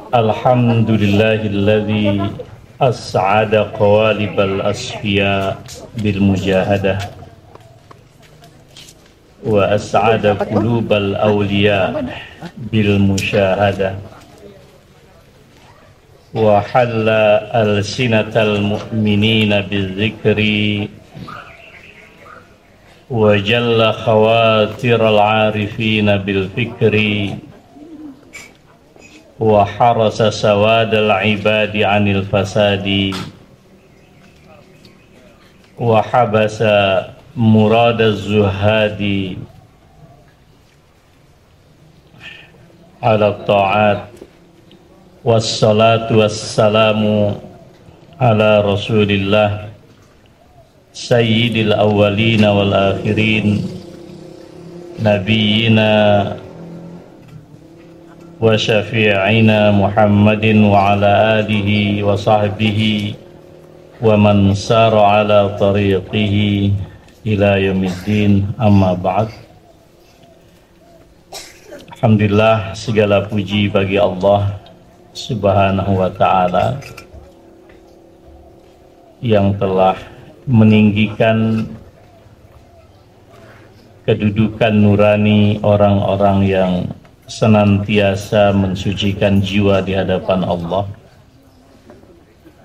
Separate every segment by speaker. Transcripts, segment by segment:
Speaker 1: Alhamdulillahilladzi as'ada qawalibal asfiya bil mujahadah wa as'ada qulubal awliya bil musyahadah wa halla alsinatal mu'minina bizikri wa jalla khawatiral arifina bil fikri wa harasa sawadal ibadi anil fasadi wa habasa muradaz zuhadi ala ta'at wassalatu wassalamu ala rasulillah sayyidil awwalina wal akhirin nabiyina wa syafi'ina Muhammadin wa ala alihi wa sahbihi wa man sara ala tariqihi ila yaumiddin, amma ba'd. Alhamdulillah, segala puji bagi Allah Subhanahu wa ta'ala yang telah meninggikan kedudukan nurani orang-orang yang senantiasa mensucikan jiwa di hadapan Allah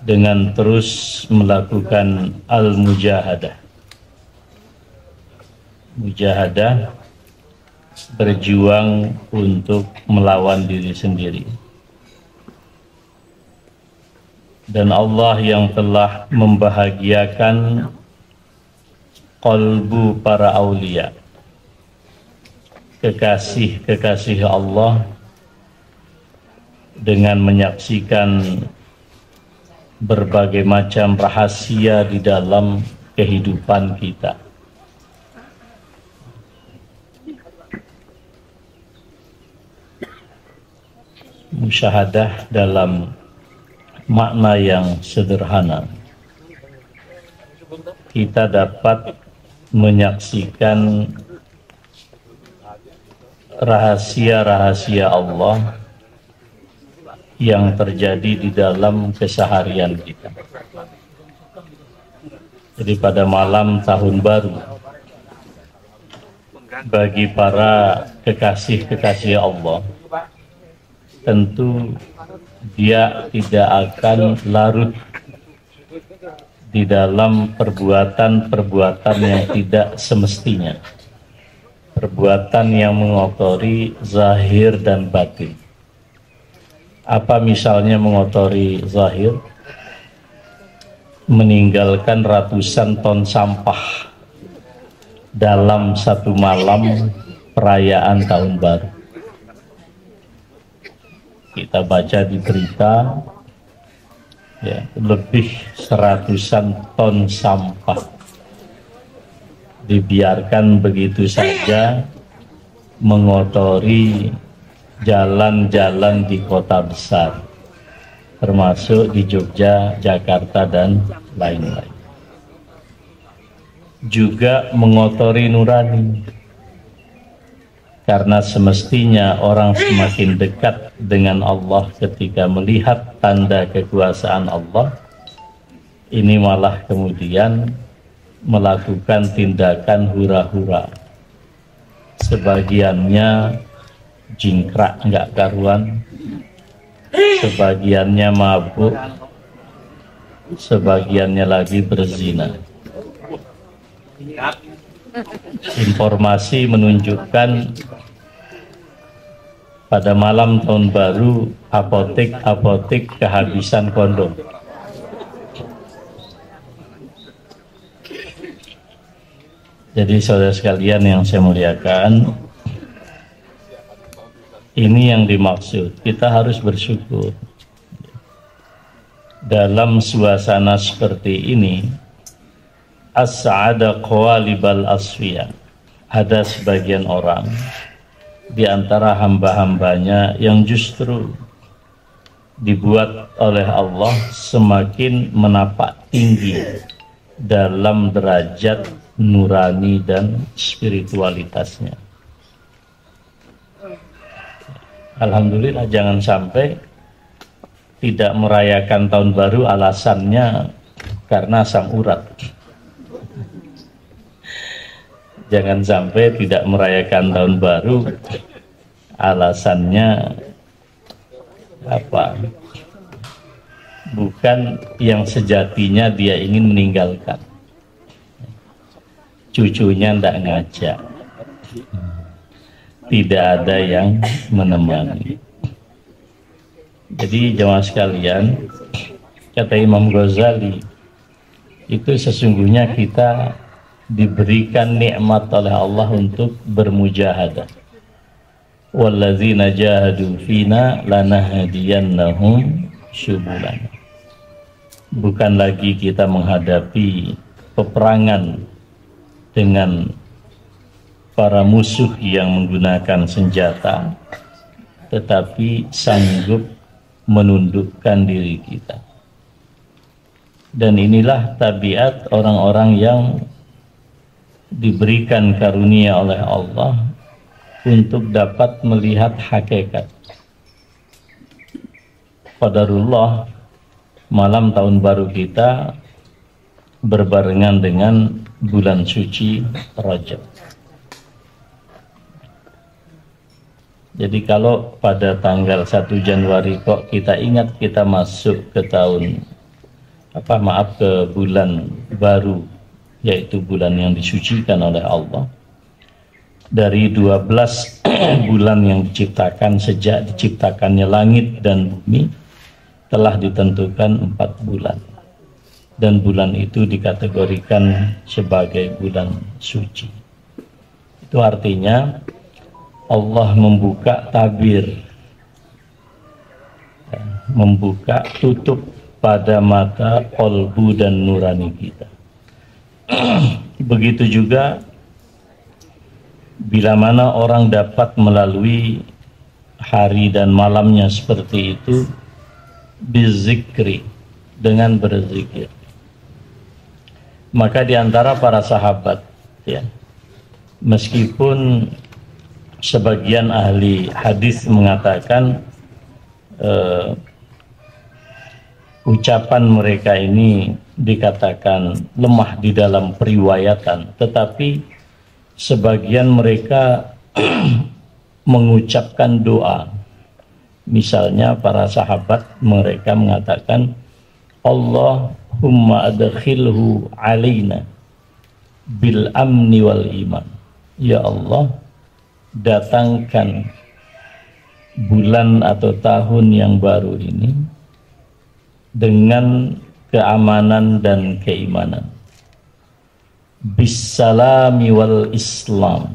Speaker 1: dengan terus melakukan al-mujahadah. Mujahadah, berjuang untuk melawan diri sendiri. Dan Allah yang telah membahagiakan qalbu para aulia, kekasih-kekasih Allah, dengan menyaksikan berbagai macam rahasia di dalam kehidupan kita. Musyahadah dalam makna yang sederhana, kita dapat menyaksikan rahasia-rahasia Allah yang terjadi di dalam keseharian kita. Jadi pada malam tahun baru, bagi para kekasih-kekasih Allah, tentu dia tidak akan larut di dalam perbuatan-perbuatan yang tidak semestinya, perbuatan yang mengotori zahir dan batin. Apa misalnya mengotori zahir? Meninggalkan ratusan ton sampah dalam satu malam perayaan tahun baru. Kita baca di berita, ya, lebih seratusan ton sampah dibiarkan begitu saja mengotori jalan-jalan di kota besar, termasuk di Jogja, Jakarta, dan lain-lain. Juga mengotori nurani, karena semestinya orang semakin dekat dengan Allah ketika melihat tanda kekuasaan Allah, ini malah kemudian melakukan tindakan hura-hura. Sebagiannya jingkrak nggak karuan, sebagiannya mabuk, sebagiannya lagi berzina. Informasi menunjukkan pada malam tahun baru apotek kehabisan kondom. Jadi saudara sekalian yang saya muliakan, ini yang dimaksud. Kita harus bersyukur. Dalam suasana seperti ini, as-sa'ada qawalibal asfiya, ada sebagian orang di antara hamba-hambanya yang justru dibuat oleh Allah semakin menapak tinggi dalam derajat nurani dan spiritualitasnya. Alhamdulillah, jangan sampai tidak merayakan tahun baru alasannya karena asam urat. Jangan sampai tidak merayakan tahun baru alasannya apa? Bukan yang sejatinya dia ingin meninggalkan. Cucunya tidak ngajak. Tidak ada yang menemani. Jadi jemaah sekalian, kata Imam Ghazali, itu sesungguhnya kita diberikan nikmat oleh Allah untuk bermujahadah. Walladzina jahadu fina lanahdiyannahum syubulana. Bukan lagi kita menghadapi peperangan dengan para musuh yang menggunakan senjata, tetapi sanggup menundukkan diri kita. Dan inilah tabiat orang-orang yang diberikan karunia oleh Allah untuk dapat melihat hakikat. Qadarullah, malam tahun baru kita berbarengan dengan bulan suci Rajab. Jadi kalau pada tanggal 1 Januari kok kita ingat kita masuk ke tahun ke bulan baru, yaitu bulan yang disucikan oleh Allah. Dari 12 bulan yang diciptakan sejak diciptakannya langit dan bumi, telah ditentukan 4 bulan. Dan bulan itu dikategorikan sebagai bulan suci. Itu artinya Allah membuka tabir, membuka tutup pada mata qalbu dan nurani kita. Begitu juga bila mana orang dapat melalui hari dan malamnya seperti itu bizikri, dengan berzikir. Maka di antara para sahabat, ya, meskipun sebagian ahli hadis mengatakan ucapan mereka ini dikatakan lemah di dalam periwayatan, tetapi sebagian mereka mengucapkan doa. Misalnya para sahabat mereka mengatakan, Allahumma adkhilhu alaina bil amni wal iman. Ya Allah, datangkan bulan atau tahun yang baru ini dengan keamanan dan keimanan. Bisalami wal Islam.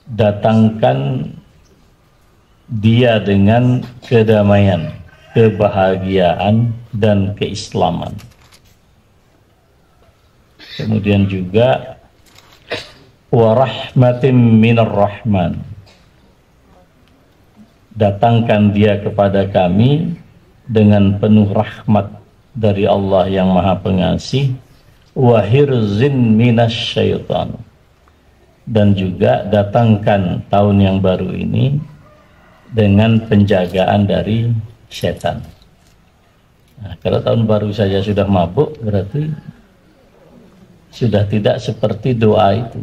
Speaker 1: Datangkan dia dengan kedamaian, kebahagiaan dan keislaman. Kemudian juga warahmatim minar rahman. Datangkan dia kepada kami dengan penuh rahmat dari Allah yang Maha Pengasih, wahirzin minasyaitan. Dan juga datangkan tahun yang baru ini dengan penjagaan dari setan. Nah, kalau tahun baru saja sudah mabuk, berarti sudah tidak seperti doa itu.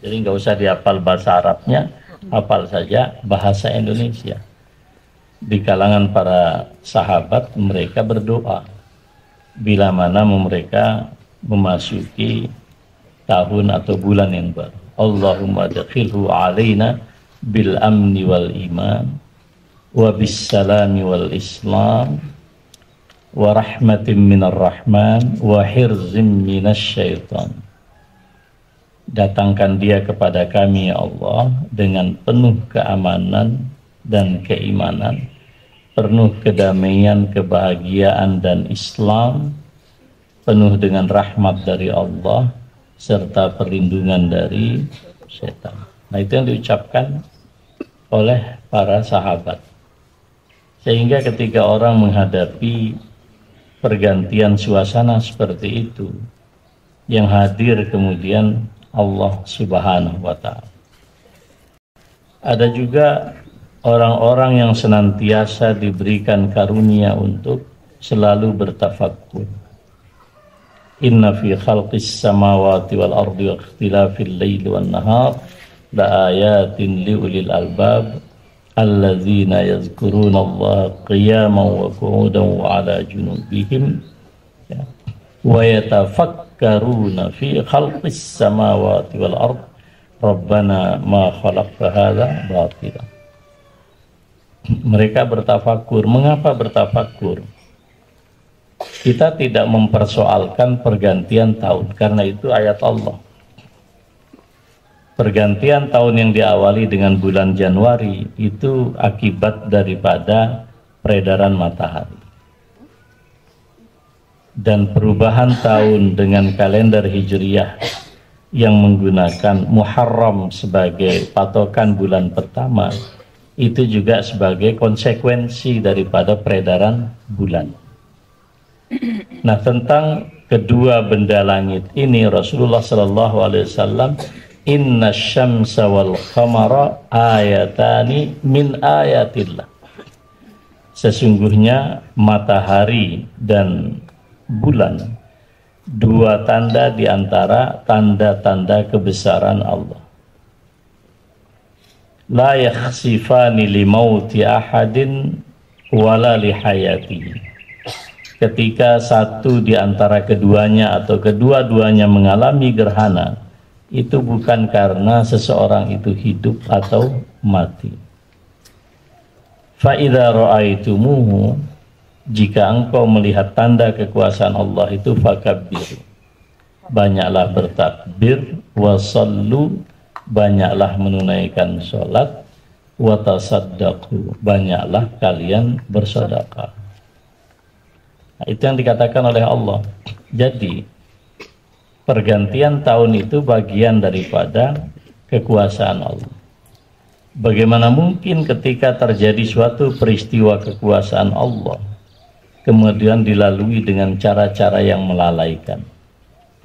Speaker 1: Jadi nggak usah dihafal bahasa Arabnya, hafal saja bahasa Indonesia. Di kalangan para sahabat mereka berdoa bila mana mereka memasuki tahun atau bulan yang baru. Allahumma adkhilhu alaina bil amni wal iman wa bis salami wal islam wa rahmatin minar rahman wa hirzim minasy syaitan. Datangkan dia kepada kami ya Allah dengan penuh keamanan dan keimanan, penuh kedamaian, kebahagiaan dan Islam, penuh dengan rahmat dari Allah serta perlindungan dari setan. Nah, itu yang diucapkan oleh para sahabat. Sehingga ketika orang menghadapi pergantian suasana seperti itu, yang hadir kemudian Allah Subhanahu wa ta'ala. Ada juga orang-orang yang senantiasa diberikan karunia untuk selalu bertafakkur. Inna fi khalqis samawati wal ardi wa ikhtilafil laili wan nahar la ayatin liulil albab alladzina yazkuruna Allah qiyaman wa qu'udan wa ala junubihim wa yatafakkaruna fi khalqis samawati wal ardi rabbana ma khalaqta hadza batila. Mereka bertafakur. Mengapa bertafakur? Kita tidak mempersoalkan pergantian tahun, karena itu ayat Allah. Pergantian tahun yang diawali dengan bulan Januari itu akibat daripada peredaran matahari. Dan perubahan tahun dengan kalender Hijriyah yang menggunakan Muharram sebagai patokan bulan pertama itu juga sebagai konsekuensi daripada peredaran bulan. Nah, tentang kedua benda langit ini Rasulullah sallallahu alaihi wasallam, inna syamsa wal qamara ayatani min ayatillah. Sesungguhnya matahari dan bulan dua tanda di antara tanda-tanda kebesaran Allah. La yakhsifani li mauti ahadin wala li hayatihi. Ketika satu di antara keduanya atau kedua-duanya mengalami gerhana, itu bukan karena seseorang itu hidup atau mati. Fa idza ra'aitumuhu, jika engkau melihat tanda kekuasaan Allah itu, fakabbiru, banyaklah bertakbir, wasallu, banyaklah menunaikan sholat, watasaddaqu, banyaklah kalian bersedekah. Nah, itu yang dikatakan oleh Allah. Jadi pergantian tahun itu bagian daripada kekuasaan Allah. Bagaimana mungkin ketika terjadi suatu peristiwa kekuasaan Allah kemudian dilalui dengan cara-cara yang melalaikan?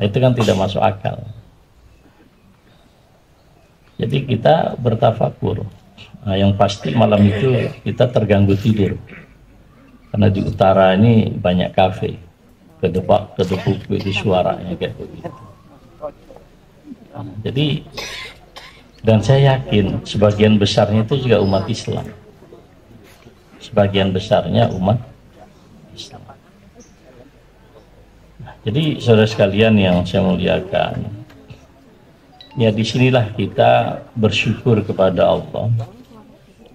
Speaker 1: Nah, itu kan tidak masuk akal. Jadi kita bertafakur. Nah, yang pasti malam itu kita terganggu tidur. Karena di utara ini banyak kafe, kedebak itu suaranya kayak begitu. Nah, jadi, dan saya yakin sebagian besarnya itu juga umat Islam. Sebagian besarnya umat Islam. Nah, jadi saudara sekalian yang saya muliakan, ya disinilah kita bersyukur kepada Allah.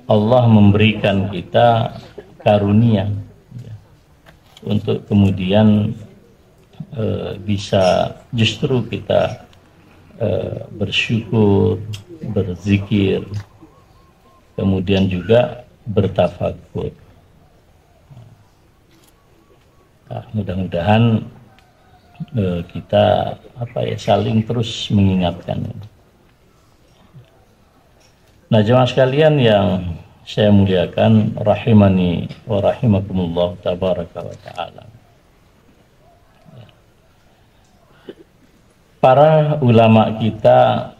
Speaker 1: Allah memberikan kita karunia ya, untuk kemudian bisa justru kita bersyukur, berzikir, kemudian juga bertafakur. Nah, mudah-mudahan kita saling terus mengingatkan. Nah, jemaah sekalian yang saya muliakan, rahimani wa rahimakumullah tabaraka wa ta'ala. Para ulama kita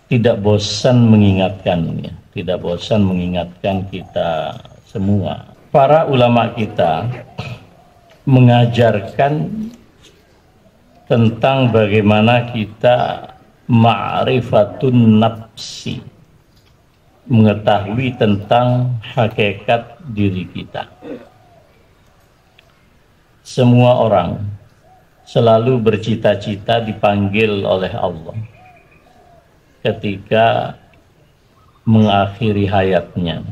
Speaker 1: tidak bosan mengingatkan, ya, tidak bosan mengingatkan kita semua. Para ulama kita mengajarkan tentang bagaimana kita ma'rifatun nafsi, mengetahui tentang hakikat diri kita. Semua orang selalu bercita-cita dipanggil oleh Allah ketika mengakhiri hayatnya.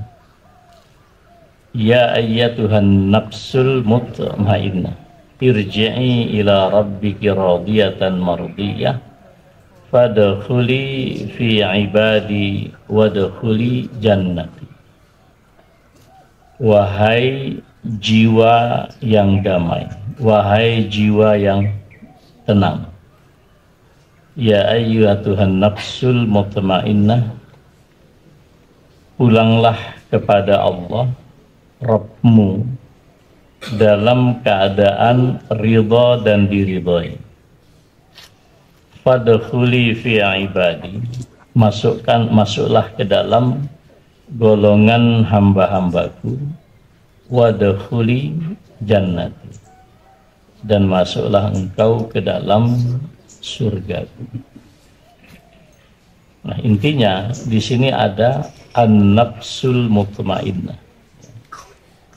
Speaker 1: Ya ayyatuhan nafsul mutmainnah, irji'i ila rabbiki radiyatan mardiyah, fadkhuli fi ibadi wadkhuli jannati. Wahai jiwa yang damai, wahai jiwa yang tenang, ya ayyatuhan nafsul mutmainnah, pulanglah kepada Allah Rabbmu dalam keadaan ridha dan diridhai. Fadkhuli fi ibadi, masuklah ke dalam golongan hamba-hambaku, wadkhuli jannati, dan masuklah engkau ke dalam surgaku. Nah, intinya di sini ada an-nafsul mutmainnah,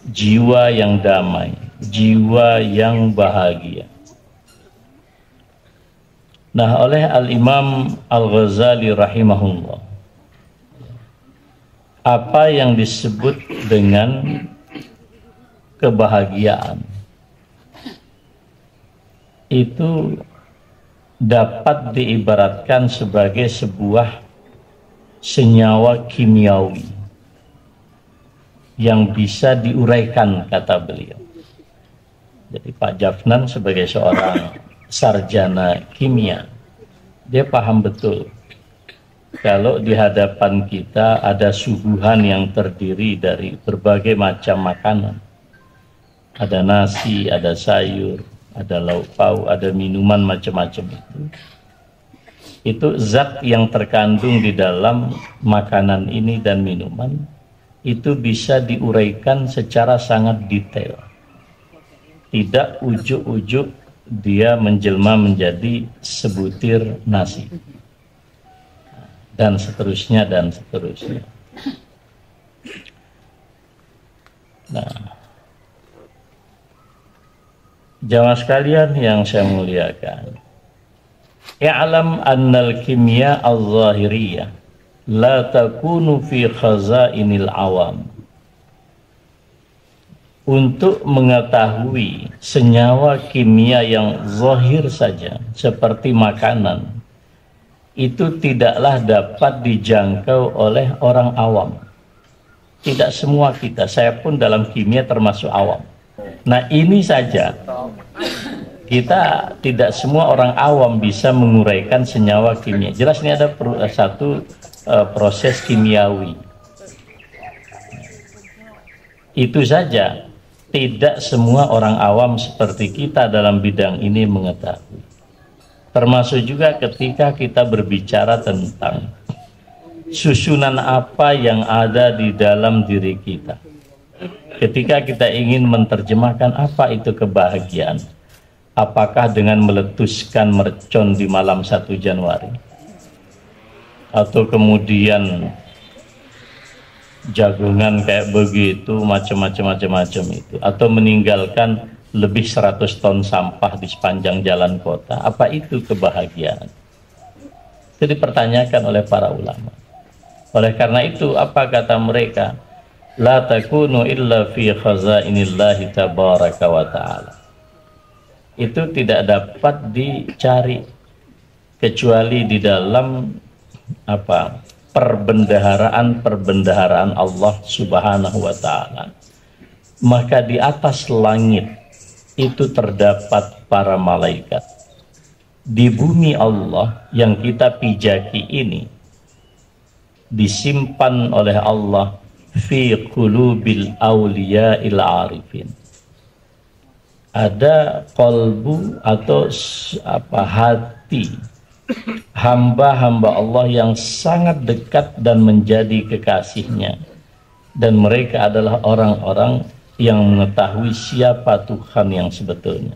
Speaker 1: jiwa yang damai, jiwa yang bahagia. Nah, oleh Al-Imam Al-Ghazali rahimahullah, apa yang disebut dengan kebahagiaan itu dapat diibaratkan sebagai sebuah senyawa kimiawi yang bisa diuraikan, kata beliau. Jadi Pak Jafnan sebagai seorang sarjana kimia, dia paham betul kalau di hadapan kita ada suguhan yang terdiri dari berbagai macam makanan. Ada nasi, ada sayur, ada lauk pauk, ada minuman macam-macam itu. Itu zat yang terkandung di dalam makanan ini dan minuman itu bisa diuraikan secara sangat detail. Tidak ujuk-ujuk dia menjelma menjadi sebutir nasi. Dan seterusnya, dan seterusnya. Nah, jamaah sekalian yang saya muliakan, i'lam annal kimia al-zahiriyah la takunu fi khazainil awam. Untuk mengetahui senyawa kimia yang zahir saja seperti makanan, itu tidaklah dapat dijangkau oleh orang awam. Tidak semua kita, saya pun dalam kimia termasuk awam. Nah, ini saja kita tidak semua orang awam bisa menguraikan senyawa kimia. Jelas ini ada satu proses kimiawi. Itu saja tidak semua orang awam seperti kita dalam bidang ini mengetahui. Termasuk juga ketika kita berbicara tentang susunan apa yang ada di dalam diri kita. Ketika kita ingin menerjemahkan apa itu kebahagiaan, apakah dengan meletuskan mercon di malam 1 Januari? Atau kemudian jagungan kayak begitu, macam-macam itu, atau meninggalkan lebih 100 ton sampah di sepanjang jalan kota? Apa itu kebahagiaan? Itu dipertanyakan oleh para ulama. Oleh karena itu, apa kata mereka? La takunu illa fi khazainillahi tabaraka wa ta'ala. Itu tidak dapat dicari kecuali di dalam perbendaharaan Allah Subhanahu wa ta'ala. Maka di atas langit itu terdapat para malaikat. Di bumi Allah yang kita pijaki ini disimpan oleh Allah fi qulubil awliya'il arifin. Ada qalbu atau hati hamba-hamba Allah yang sangat dekat dan menjadi kekasihnya, dan mereka adalah orang-orang yang mengetahui siapa Tuhan yang sebetulnya.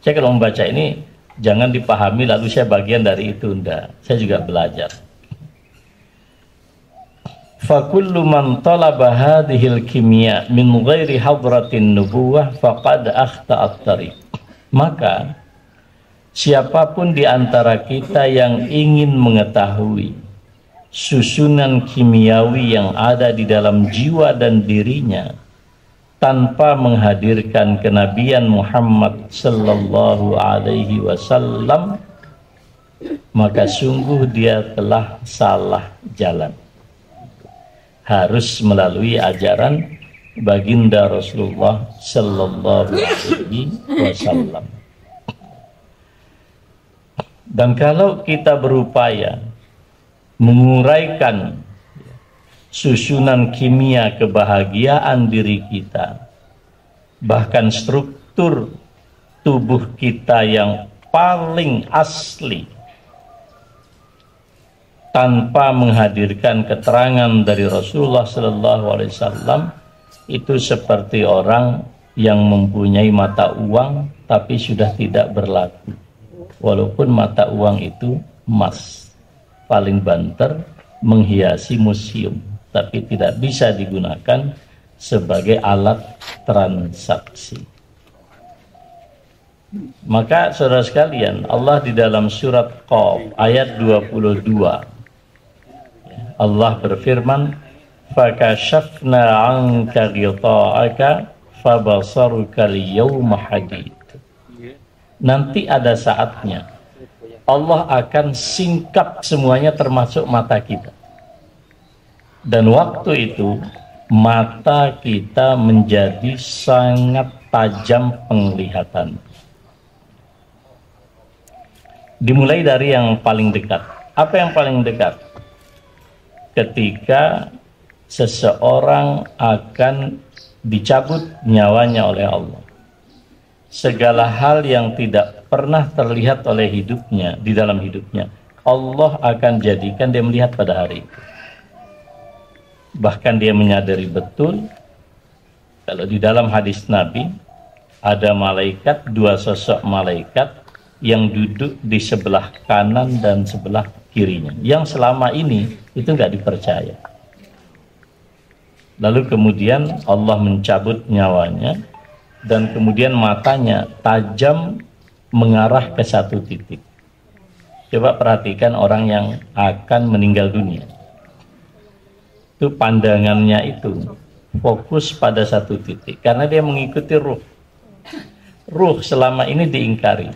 Speaker 1: Saya kalau membaca ini jangan dipahami lalu saya bagian dari itu, enggak. Saya juga belajar. Fakullu man talaba hadhil kimia min ghairi hadratin nubuwah faqad akhta'at tariq. Maka siapapun di antara kita yang ingin mengetahui susunan kimiawi yang ada di dalam jiwa dan dirinya tanpa menghadirkan kenabian Muhammad sallallahu alaihi wasallam, maka sungguh dia telah salah jalan. Harus melalui ajaran baginda Rasulullah sallallahu alaihi wasallam. Dan kalau kita berupaya menguraikan susunan kimia kebahagiaan diri kita, bahkan struktur tubuh kita yang paling asli, tanpa menghadirkan keterangan dari Rasulullah Sallallahu Alaihi Wasallam itu seperti orang yang mempunyai mata uang tapi sudah tidak berlaku, walaupun mata uang itu emas paling banter menghiasi museum, tapi tidak bisa digunakan sebagai alat transaksi. Maka saudara sekalian, Allah di dalam surat Qaf ayat 22 Allah berfirman, fakashafna 'anka ghita'aka fabasaruka al-yawma hadid. Nanti ada saatnya Allah akan singkap semuanya termasuk mata kita. Dan waktu itu mata kita menjadi sangat tajam penglihatan. Dimulai dari yang paling dekat. Apa yang paling dekat? Ketika seseorang akan dicabut nyawanya oleh Allah. Segala hal yang tidak pernah terlihat oleh hidupnya, di dalam hidupnya, Allah akan jadikan dia melihat pada hari itu. Bahkan dia menyadari betul, kalau di dalam hadis Nabi, ada malaikat, dua sosok malaikat yang duduk di sebelah kanan dan sebelah kirinya, yang selama ini itu nggak dipercaya. Lalu kemudian Allah mencabut nyawanya, dan kemudian matanya tajam mengarah ke satu titik. Coba perhatikan orang yang akan meninggal dunia. Itu pandangannya itu fokus pada satu titik, karena dia mengikuti ruh. Ruh selama ini diingkari.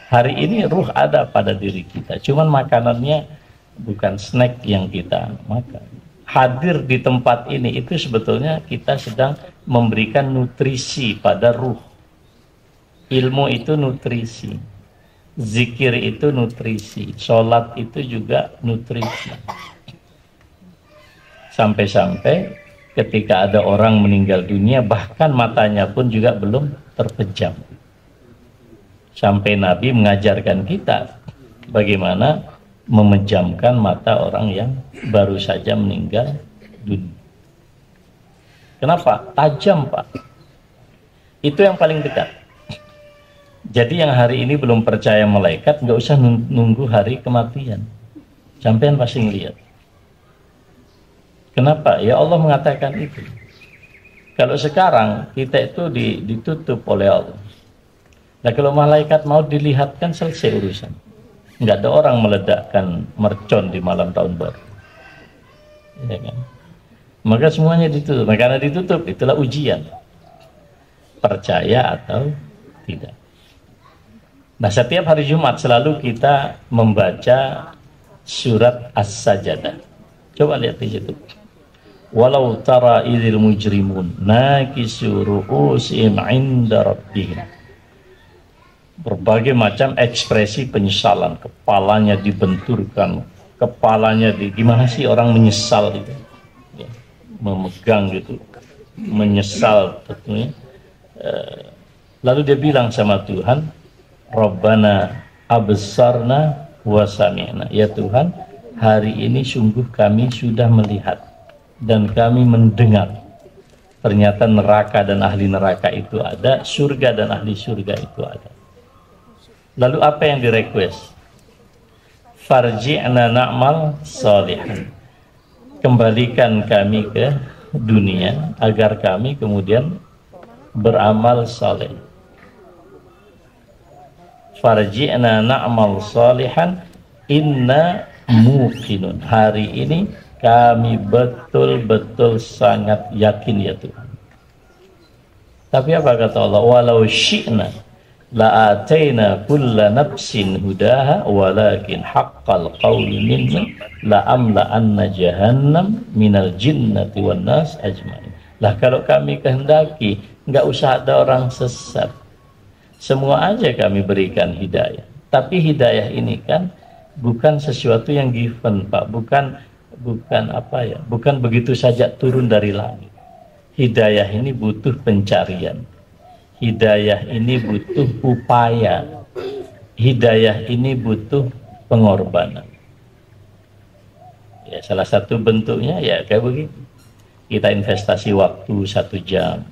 Speaker 1: Hari ini ruh ada pada diri kita, cuman makanannya bukan snack yang kita makan. Hadir di tempat ini itu sebetulnya kita sedang memberikan nutrisi pada ruh. Ilmu itu nutrisi, zikir itu nutrisi, sholat itu juga nutrisi. Sampai-sampai ketika ada orang meninggal dunia, bahkan matanya pun juga belum terpejam. Sampai Nabi mengajarkan kita bagaimana memejamkan mata orang yang baru saja meninggal dunia. Kenapa? Tajam, Pak. Itu yang paling dekat. Jadi yang hari ini belum percaya malaikat, nggak usah nunggu hari kematian. Sampean pasti ngelihat. Kenapa? Ya Allah mengatakan itu. Kalau sekarang kita itu ditutup oleh Allah. Nah kalau malaikat mau dilihatkan, selesai urusan. Nggak ada orang meledakkan mercon di malam tahun baru. Ya kan? Maka semuanya ditutup. Nah, karena ditutup, itulah ujian. Percaya atau tidak. Nah setiap hari Jumat selalu kita membaca surat As-Sajdah. Coba lihat di situ. Walau tara idzil mujrimun nakisu ru'usihim 'inda rabbihim. Berbagai macam ekspresi penyesalan, kepalanya dibenturkan, kepalanya gimana sih orang menyesal itu, ya, memegang gitu, menyesal tentunya. Lalu dia bilang sama Tuhan, Rabbana absarna wa sami'na. Ya Tuhan, hari ini sungguh kami sudah melihat dan kami mendengar. Ternyata neraka dan ahli neraka itu ada, surga dan ahli surga itu ada. Lalu apa yang direquest? Farji'na na'mal salihan. Kembalikan kami ke dunia agar kami kemudian beramal saleh. Farji'na na'mal salihan inna muqinun. Hari ini kami betul-betul sangat yakin ya Tuhan. Tapi apa kata Allah? Walau syi'na la'ataina kulla nafsin hudaha walakin haqqal qawli minna la'amla'anna jahannam minal jinnati wan nas ajma'in. Lah kalau kami kehendaki, nggak usah ada orang sesat, semua aja kami berikan hidayah. Tapi hidayah ini kan bukan sesuatu yang given, Pak. Bukan apa ya, bukan begitu saja turun dari langit. Hidayah ini butuh pencarian. Hidayah ini butuh upaya. Hidayah ini butuh pengorbanan. Ya, salah satu bentuknya ya kayak begitu. Kita investasi waktu 1 jam.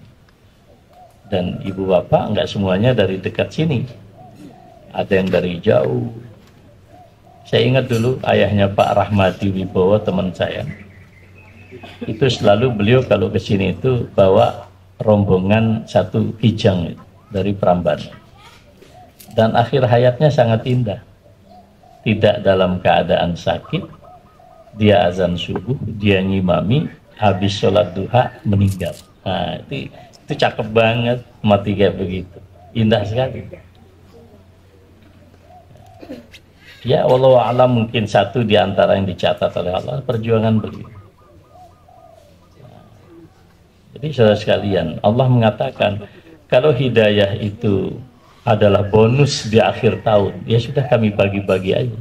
Speaker 1: Dan ibu bapak nggak semuanya dari dekat sini. Ada yang dari jauh. Saya ingat dulu ayahnya Pak Rahmadi Wibowo, teman saya. Itu selalu beliau kalau ke sini itu bawa rombongan 1 kijang dari Prambanan. Dan akhir hayatnya sangat indah. Tidak dalam keadaan sakit, dia azan subuh, dia nyimami, habis sholat duha meninggal. Nah, itu cakep banget mati kayak begitu, indah sekali. Ya wallahu a'lam, mungkin satu di antara yang dicatat oleh Allah perjuangan beliau. Jadi saudara sekalian, Allah mengatakan kalau hidayah itu adalah bonus di akhir tahun, ya sudah kami bagi-bagi aja.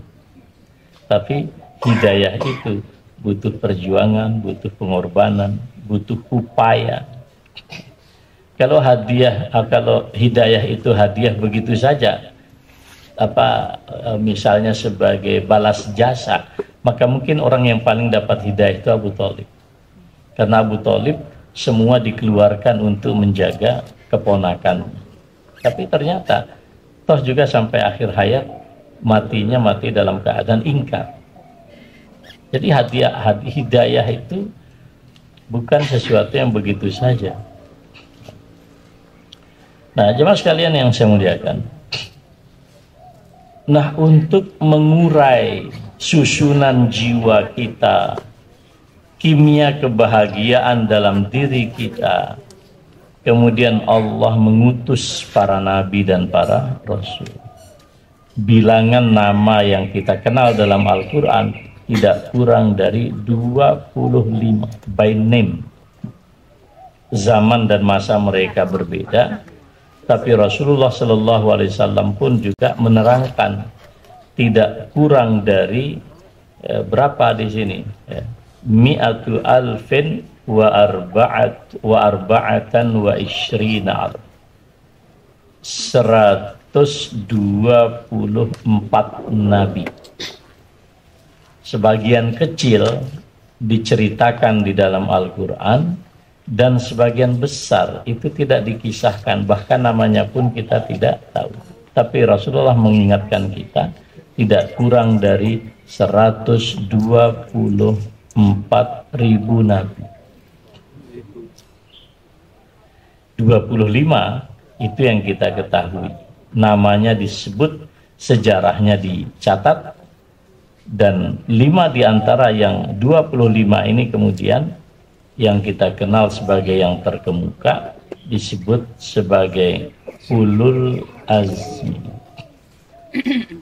Speaker 1: Tapi hidayah itu butuh perjuangan, butuh pengorbanan, butuh upaya. Kalau hidayah itu hadiah begitu saja, misalnya sebagai balas jasa, maka mungkin orang yang paling dapat hidayah itu Abu Thalib. Karena Abu Thalib semua dikeluarkan untuk menjaga keponakan. Tapi ternyata toh juga sampai akhir hayat matinya mati dalam keadaan ingkar. Jadi hidayah itu bukan sesuatu yang begitu saja. Nah, jemaah sekalian yang saya muliakan. Nah, untuk mengurai susunan jiwa kita, kimia kebahagiaan dalam diri kita, kemudian Allah mengutus para nabi dan para rasul. Bilangan nama yang kita kenal dalam Al-Quran tidak kurang dari 25 by name. Zaman dan masa mereka berbeda, tapi Rasulullah Shallallahu Alaihi Wasallam pun juga menerangkan tidak kurang dari berapa di sini, mi'atu alfin wa arba'atan wa ishrina, 124 nabi. Sebagian kecil diceritakan di dalam Al-Quran dan sebagian besar itu tidak dikisahkan, bahkan namanya pun kita tidak tahu. Tapi Rasulullah mengingatkan kita tidak kurang dari 124.000 nabi. 25 itu yang kita ketahui, namanya disebut, sejarahnya dicatat, dan 5 di antara yang 25 ini kemudian yang kita kenal sebagai yang terkemuka disebut sebagai ulul azmi.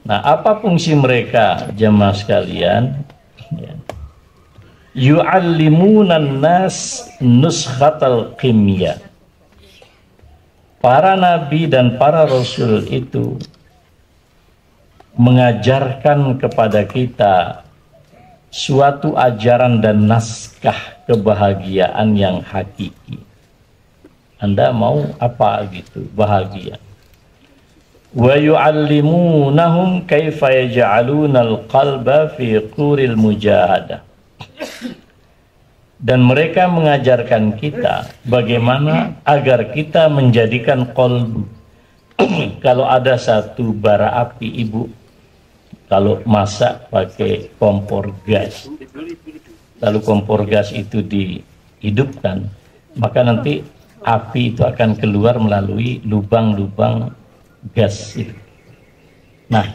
Speaker 1: Nah, apa fungsi mereka jemaah sekalian? Yu'allimunan nas nuskhatal kimia. Para nabi dan para rasul itu mengajarkan kepada kita suatu ajaran dan naskah kebahagiaan yang hakiki. Anda mau apa gitu bahagia? Wa yu'allimunahum kaifa yaj'aluna al-qalba fi quril mujahadah. Dan mereka mengajarkan kita bagaimana agar kita menjadikan qalbu. Kalau ada satu bara api, ibu kalau masak pakai kompor gas, lalu kompor gas itu dihidupkan, maka nanti api itu akan keluar melalui lubang-lubang gas itu. Nah,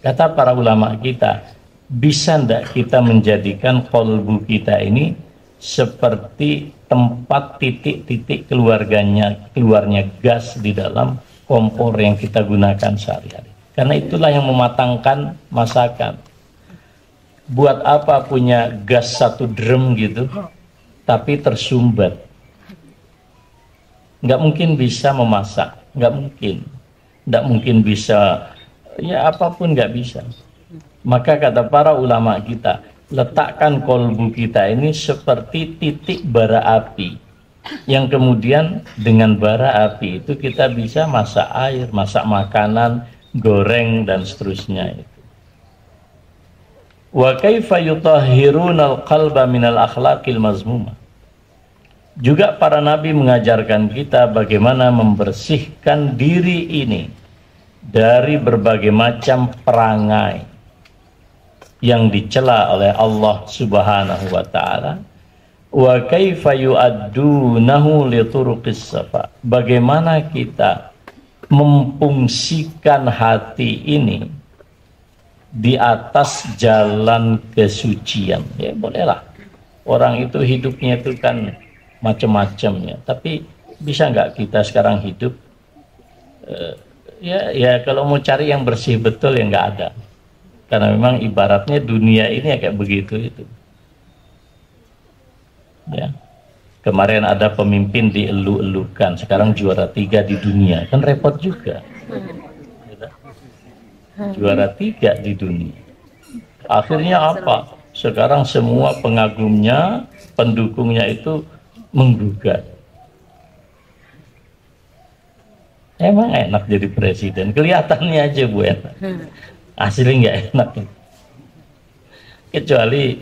Speaker 1: kata para ulama kita, bisa ndak kita menjadikan kolbu kita ini seperti tempat titik-titik keluarnya gas di dalam kompor yang kita gunakan sehari-hari. Karena itulah yang mematangkan masakan. Buat apa punya gas 1 drum gitu, tapi tersumbat? Nggak mungkin bisa memasak, nggak mungkin bisa, ya apapun nggak bisa. Maka kata para ulama kita, letakkan kolbu kita ini seperti titik bara api, yang kemudian dengan bara api itu kita bisa masak air, masak makanan, goreng dan seterusnya itu. Wa kaifa yutahhirunal qalba minal akhlaqil mazmumah. Juga para nabi mengajarkan kita bagaimana membersihkan diri ini dari berbagai macam perangai yang dicela oleh Allah Subhanahu wa taala. Wa kaifa yu'addunahu li turuqis safa. Bagaimana kita memfungsikan hati ini di atas jalan kesucian. Ya bolehlah. Orang itu hidupnya itu kan macam-macamnya, tapi bisa nggak kita sekarang hidup ya kalau mau cari yang bersih betul ya nggak ada, karena memang ibaratnya dunia ini ya kayak begitu itu ya. Kemarin ada pemimpin dielu-elukan, sekarang juara 3 di dunia, kan repot juga. Juara 3 di dunia, akhirnya apa? Sekarang semua pengagumnya, pendukungnya itu menggugat. Emang enak jadi presiden, kelihatannya aja Bu enak, asli nggak enak. Kecuali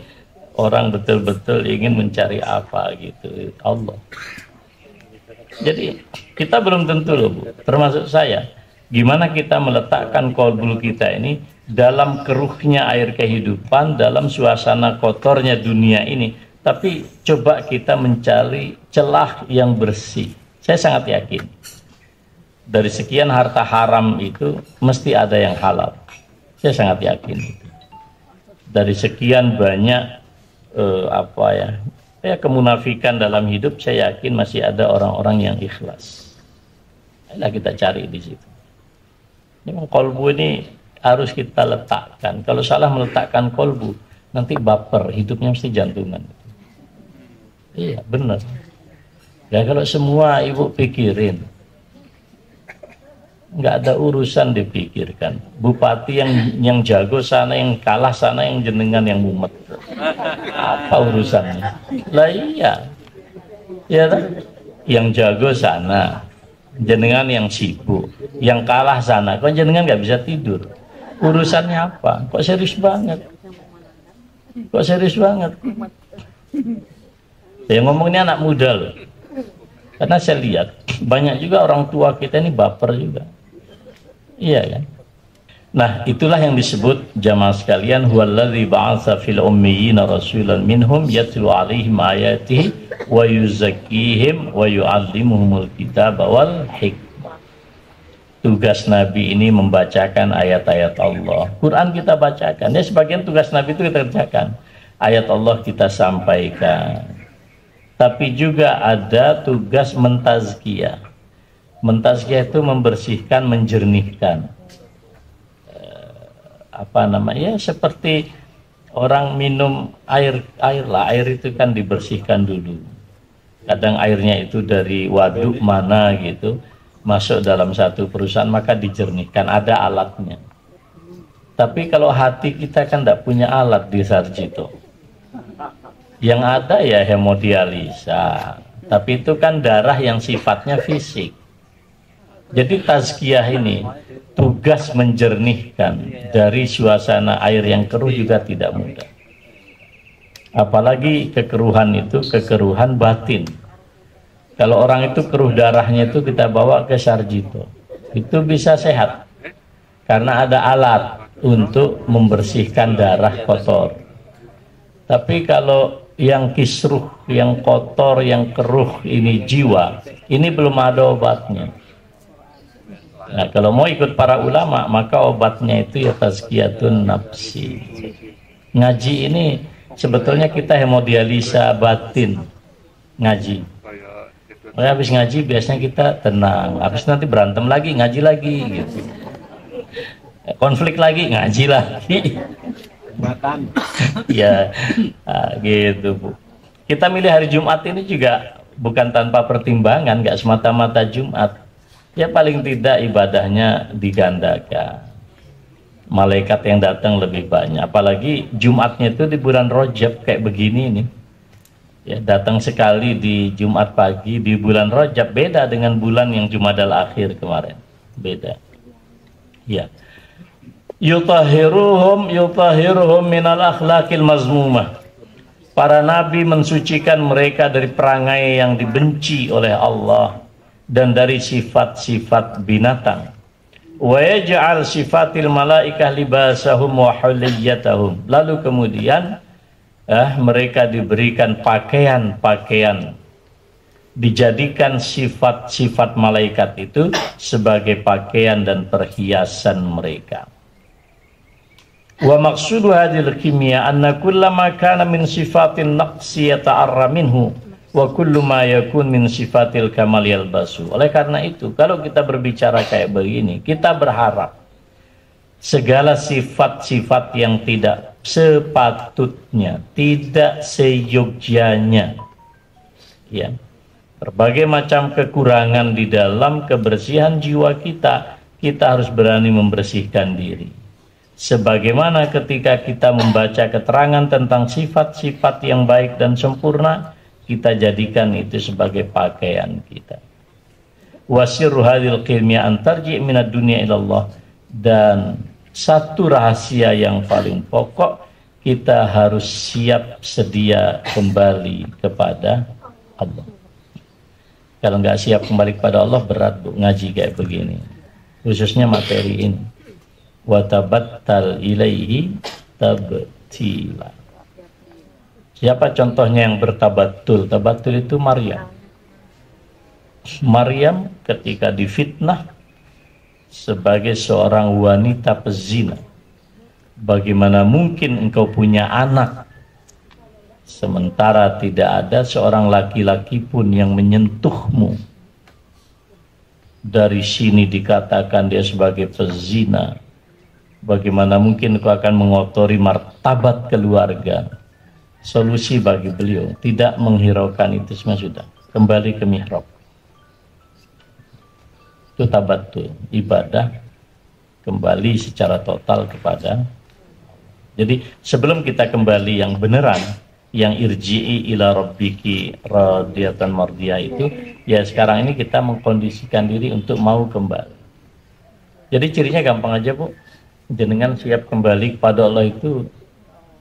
Speaker 1: orang betul-betul ingin mencari apa gitu, Allah. Jadi kita belum tentu loh Bu, termasuk saya. Gimana kita meletakkan qalbu kita ini dalam keruhnya air kehidupan, dalam suasana kotornya dunia ini, tapi coba kita mencari celah yang bersih. Saya sangat yakin dari sekian harta haram itu mesti ada yang halal. Saya sangat yakin itu. Dari sekian banyak kemunafikan dalam hidup, saya yakin masih ada orang-orang yang ikhlas. Ayolah kita cari di situ. Memang kolbu ini harus kita letakkan. Kalau salah meletakkan kolbu, nanti baper, hidupnya mesti jantungan. Iya benar. Ya kalau semua ibu pikirin, nggak ada urusan dipikirkan. Bupati yang jago sana, yang kalah sana, yang jenengan yang mumet. Apa urusannya? Lah iya, ya yang jago sana, jenengan yang sibuk, yang kalah sana, kok jenengan nggak bisa tidur? Urusannya apa? Kok serius banget? Kok serius banget? Saya ngomongnya anak muda loh. Karena saya lihat banyak juga orang tua kita ini baper juga. Iya kan? Nah, itulah yang disebut jamaah sekalian, huwallazi ba'atsa fil ummiyina rasulan minhum yatlu 'alaihim ayatihi wa yuzakkihim wa yu'allimuhumul kitaba wal hikmah. Tugas Nabi ini membacakan ayat-ayat Allah. Quran kita bacakan. Ya sebagian tugas Nabi itu kita kerjakan. Ayat Allah kita sampaikan. Tapi juga ada tugas mentazkiyah. Mentazkiyah itu membersihkan, menjernihkan. Seperti orang minum air lah. Air itu kan dibersihkan dulu. Kadang airnya itu dari waduk mana gitu, masuk dalam satu perusahaan, maka dijernihkan. Ada alatnya. Tapi kalau hati kita kan tidak punya alat di Sarjito. Yang ada ya hemodialisa, tapi itu kan darah yang sifatnya fisik. Jadi tazkiyah ini tugas menjernihkan dari suasana air yang keruh juga tidak mudah. Apalagi kekeruhan itu kekeruhan batin. Kalau orang itu keruh darahnya itu kita bawa ke Sarjito, itu bisa sehat karena ada alat untuk membersihkan darah kotor. Tapi kalau yang kisruh, yang kotor, yang keruh ini jiwa, ini belum ada obatnya. Nah, kalau mau ikut para ulama, maka obatnya itu ya tazkiyatun nafsi. Ngaji ini sebetulnya kita hemodialisa batin. Ngaji. Habis ngaji biasanya kita tenang. Habis nanti berantem lagi, ngaji lagi gitu. Konflik lagi, ngaji lagi. Ya gitu Bu. Kita milih hari Jumat ini juga bukan tanpa pertimbangan, nggak semata-mata Jumat. Ya paling tidak ibadahnya digandakan, malaikat yang datang lebih banyak. Apalagi Jumatnya itu di bulan Rajab kayak begini nih. Ya datang sekali di Jumat pagi di bulan Rajab, beda dengan bulan yang Jumadal Akhir kemarin, beda. Ya. yutahiruhum minal akhlaqil mazmumah. Para nabi mensucikan mereka dari perangai yang dibenci oleh Allah dan dari sifat-sifat binatang. Wa yaj'al sifatil malaikah libasahum wa hulliyatahum. Lalu kemudian mereka diberikan pakaian-pakaian, dijadikan sifat-sifat malaikat itu sebagai pakaian dan perhiasan mereka. Wa maqsudu hadhil kimia anna kullama kana min sifatin naqsi yata'arra minhu wa kullu ma yakun min sifatil kamal yalbasu. Oleh karena itu, kalau kita berbicara kayak begini, kita berharap segala sifat-sifat yang tidak sepatutnya, tidak seyogyanya, ya, berbagai macam kekurangan di dalam kebersihan jiwa kita, kita harus berani membersihkan diri. Sebagaimana ketika kita membaca keterangan tentang sifat-sifat yang baik dan sempurna, kita jadikan itu sebagai pakaian kita. Wasirru hadhil qilmiyah an tarji' minad dunya ilallah. Dan satu rahasia yang paling pokok, kita harus siap sedia kembali kepada Allah. Kalau nggak siap kembali kepada Allah, berat Bu ngaji kayak begini, khususnya materi ini. Wa tabattal ilaihi tabtila. Siapa contohnya yang bertabatul? Tabatul itu Maryam. Maryam ketika difitnah sebagai seorang wanita pezina. Bagaimana mungkin engkau punya anak sementara tidak ada seorang laki-laki pun yang menyentuhmu? Dari sini dikatakan dia sebagai pezina. Bagaimana mungkin kau akan mengotori martabat keluarga? Solusi bagi beliau tidak menghiraukan itu semua, sudah kembali ke mihrab. Itu tabatul, ibadah kembali secara total kepada. Jadi sebelum kita kembali yang beneran, yang irji'i ila rabbiki radiyatan mardiyah itu, ya sekarang ini kita mengkondisikan diri untuk mau kembali. Jadi cirinya gampang aja Bu. Jenengan siap kembali kepada Allah itu,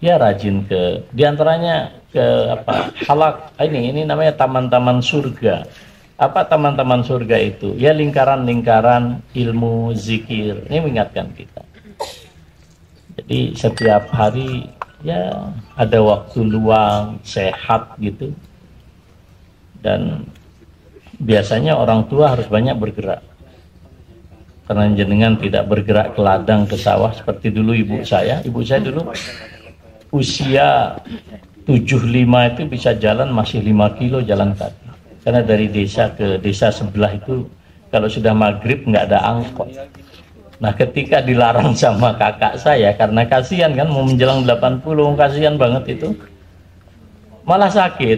Speaker 1: ya rajin ke diantaranya ke apa, halak ini namanya taman-taman surga. Apa taman-taman surga itu? Ya lingkaran-lingkaran ilmu, zikir. Ini mengingatkan kita. Jadi setiap hari ya ada waktu luang, sehat gitu. Dan biasanya orang tua harus banyak bergerak. Karena jenengan tidak bergerak ke ladang, ke sawah seperti dulu ibu saya dulu usia 75 itu bisa jalan masih 5 kilo jalan kaki. Karena dari desa ke desa sebelah itu kalau sudah maghrib nggak ada angkot. Nah ketika dilarang sama kakak saya, karena kasihan kan mau menjelang 80, kasihan banget itu, malah sakit.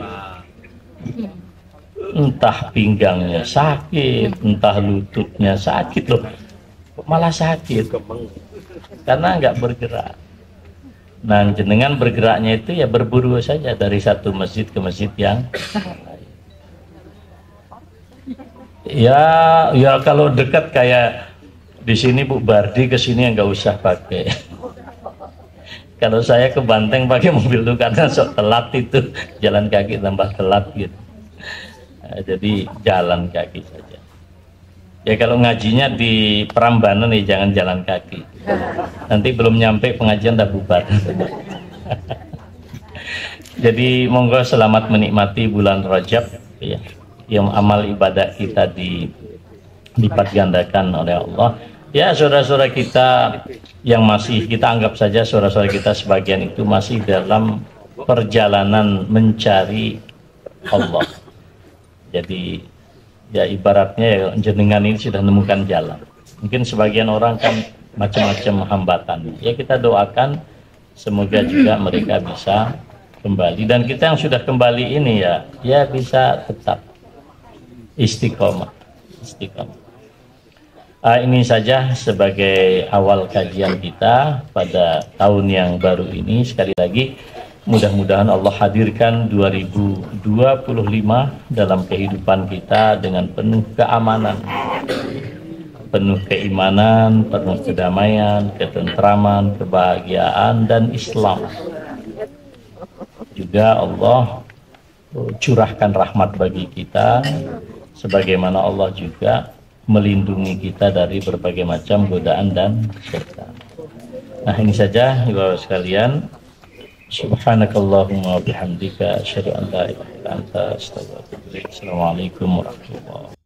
Speaker 1: Entah pinggangnya sakit, entah lututnya sakit loh, malah sakit karena nggak bergerak. Nah jenengan bergeraknya itu ya berburu saja dari satu masjid ke masjid yang ya kalau dekat kayak di sini Bu Bardi, ke sini nggak usah pakai. Kalau saya ke Banteng pakai mobil tuh karena sok telat itu, jalan kaki tambah telat gitu. Jadi jalan kaki saja. Ya kalau ngajinya di Prambanan ya jangan jalan kaki. Nanti belum nyampe pengajian dah bubar. Jadi monggo selamat menikmati bulan Rajab ya. Yang amal ibadah kita dilipat gandakan oleh Allah. Ya saudara-saudara kita yang masih, kita anggap saja saudara-saudara kita sebagian itu masih dalam perjalanan mencari Allah. Jadi ya ibaratnya ya, jenengan ini sudah menemukan jalan. Mungkin sebagian orang kan macam-macam hambatan. Ya kita doakan semoga juga mereka bisa kembali, dan kita yang sudah kembali ini ya bisa tetap istiqomah. Ini saja sebagai awal kajian kita pada tahun yang baru ini. Sekali lagi mudah-mudahan Allah hadirkan 2025 dalam kehidupan kita dengan penuh keamanan, penuh keimanan, penuh kedamaian, ketentraman, kebahagiaan, dan Islam. Juga Allah curahkan rahmat bagi kita, sebagaimana Allah juga melindungi kita dari berbagai macam godaan dan syaitan. Nah, ini saja Ibu sekalian. Subhanakallahumma wa bihamdika asyhadu an la ilaha illa anta astaghfiruka wa atubu ilaik. Assalamualaikum warahmatullahi wabarakatuh.